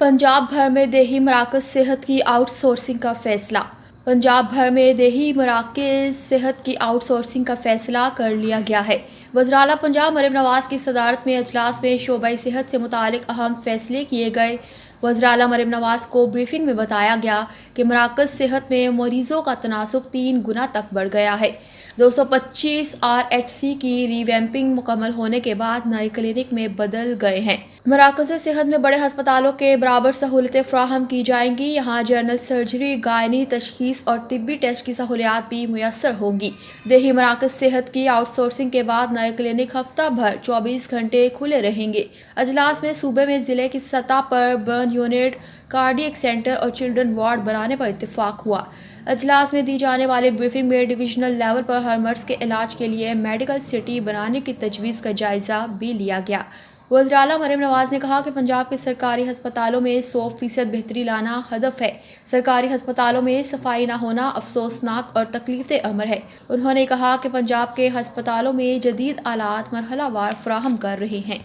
पंजाब भर में देही मराकज़ सेहत की आउटसोर्सिंग का फैसला। पंजाब भर में देही मराकज़ सेहत की आउटसोर्सिंग का फैसला कर लिया गया है। वज़ीर-ए-आला पंजाब मरियम नवाज़ की सदारत में इजलास में शोबा सेहत से मुतालिक अहम फैसले किए गए। वज़ीर-ए-आला मरियम नवाज़ को ब्रीफिंग में बताया गया कि मराकज़ सेहत में मरीज़ों का तनासुब 3 गुना तक बढ़ गया है। 225 RHC की रीवैम्पिंग मुकम्मल होने के बाद नए क्लिनिक में बदल गए हैं। मराकज़ सेहत में बड़े हस्पतालों के बराबर सहूलतें फराहम की जाएंगी। यहाँ जनरल सर्जरी, गायनी तशखीस और तिब्बी टेस्ट की सहूलियात भी मुयस्सर होंगी। देही मराकज़ सेहत की आउटसोर्सिंग के बाद नए क्लिनिक हफ्ता भर 24 घंटे खुले रहेंगे। अजलास में सूबे में ज़िले की सतह पर बर्न यूनिट, कार्डियक सेंटर और चिल्ड्रन वार्ड बनाने पर इत्तेफाक हुआ। अजलास में दी जाने वाली ब्रीफिंग में डिविजनल लेवल पर हर मर्ज के इलाज के लिए मेडिकल सिटी बनाने की तजवीज़ का जायज़ा भी लिया गया। वज़ीर-ए-आला मरियम नवाज़ ने कहा कि पंजाब के सरकारी हस्पतालों में 100% बेहतरी लाना हदफ है। सरकारी हस्पतालों में सफाई न होना अफसोसनाक और तकलीफ अमर है। उन्होंने कहा कि पंजाब के हस्पतालों में जदीद आलात मरहला वार फराहम कर रहे हैं।